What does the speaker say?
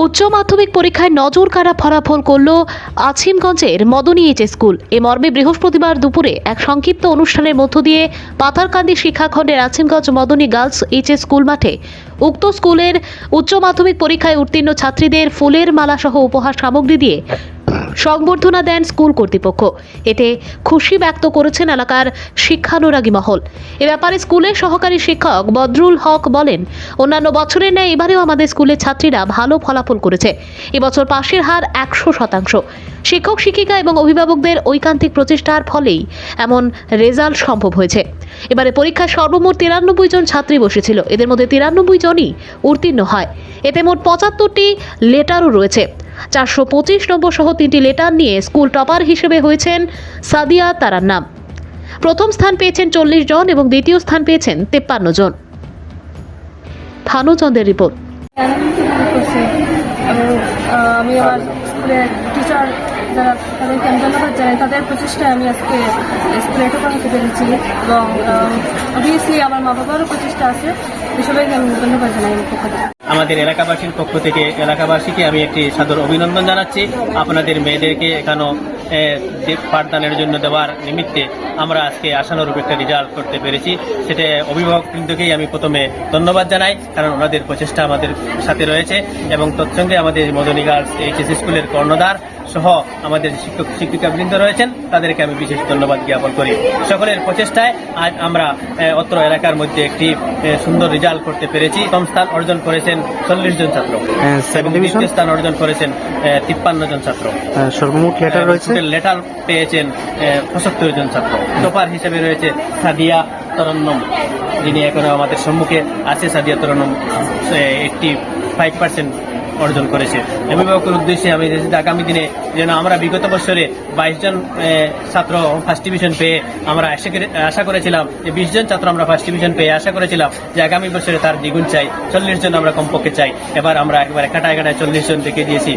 উচ্চ মাধ্যমিক পরীক্ষায় নজর কাড়া ফলাফল করল আছিমগঞ্জের মদনী এইচএস স্কুল। এ মর্মে বৃহস্পতিবার দুপুরে এক সংক্ষিপ্ত অনুষ্ঠানের মধ্য দিয়ে পাথারকান্দি শিক্ষাখণ্ডের আছিমগঞ্জ মদনী গার্লস এইচএস স্কুল মাঠে উক্ত স্কুলের উচ্চ মাধ্যমিক পরীক্ষায় উত্তীর্ণ ছাত্রীদের ফুলের মালা সহ উপহার সামগ্রী দিয়ে সংবর্ধনা দেন স্কুল কর্তৃপক্ষ। এতে খুশি ব্যক্ত করেছেন এলাকার শিক্ষানুরাগী মহল। এ ব্যাপারে স্কুলের সহকারী শিক্ষক বদরুল হক বলেন, অন্যান্য বছরের ন্যায় এবারেও আমাদের স্কুলের ছাত্রীরা ভালো ফলাফল করেছে। এবছর পাশের হার 100%। শিক্ষক শিক্ষিকা এবং অভিভাবকদের ঐকান্তিক প্রচেষ্টার ফলেই এমন রেজাল্ট সম্ভব হয়েছে। এবারে পরীক্ষায় সর্বমোট 93 জন ছাত্রী বসেছিল। এদের মধ্যে 93 জনই উত্তীর্ণ হয়। এতে মোট 75টি লেটারও রয়েছে। 425 নম্বর সহ 3টি লেটার নিয়ে স্কুল টপার হিসেবে হয়েছেন সাদিয়া তারার নাম। প্রথম স্থান পেয়েছেন 40 জন এবং দ্বিতীয় স্থান পেয়েছেন 53 জন। ভানুচন্দ্রের রিপোর্ট। আমি আমার স্কুলের টিচার যারা তাদেরকে আমি ধন্যবাদ জানাই। তাদের প্রচেষ্টায় আমি আজকে স্কুলে এটা বানাতে পেরেছি এবং অবভিয়াসলি আমার মা বাবারও প্রচেষ্টা আছে। সবাইকে আমি ধন্যবাদ জানাই আমার পক্ষ থেকে। আমাদের এলাকাবাসীর পক্ষ থেকে এলাকাবাসীকে আমি একটি সাদর অভিনন্দন জানাচ্ছি। আপনাদের মেয়েদেরকে এখানেও পাঠদানের জন্য দেওয়ার নিমিত্তে আমরা আজকে আশানুরূপ একটা রেজাল্ট করতে পেরেছি। সেটা অভিভাবকবৃন্দকেই আমি প্রথমে ধন্যবাদ জানাই, কারণ ওনাদের প্রচেষ্টা আমাদের সাথে রয়েছে এবং তৎসঙ্গে আমাদের মদনী গার্লস এইচএস স্কুলের কর্ণধার সহ আমাদের শিক্ষক শিক্ষিকাবৃন্দ রয়েছেন, তাদেরকে আমি বিশেষ ধন্যবাদ জ্ঞাপন করি। সকলের প্রচেষ্টায় আজ আমরা অত্র এলাকার মধ্যে একটি সুন্দর রেজাল্ট করতে পেরেছি। প্রথম স্থান অর্জন করেছেন 40 জন ছাত্র এবং দ্বিতীয় স্থান অর্জন করেছেন 53 জন ছাত্র। সর্বমোট লেটার রয়েছে, লেটার পেয়েছেন 75 জন ছাত্র। টপার হিসেবে রয়েছে সাদিয়া তরন্নম, যিনি এখনো আমাদের সম্মুখে আছে। সাদিয়া তরন্নম 85% অর্জন করেছে। অভিভাবকের উদ্দেশ্যে আমি আগামী দিনে যেন আমরা বিগত বছরে 22 জন ছাত্র ফার্স্ট ডিভিশন পেয়ে আমরা আশা করেছিলাম যে 20 জন ছাত্র আমরা ফার্স্ট ডিভিশন পেয়ে আশা করেছিলাম যে আগামী বছরে তার দ্বিগুণ চাই, 40 জন আমরা কমপক্ষে চাই। এবার আমরা একবারে কাটায় 40 জন দেখে দিয়েছি।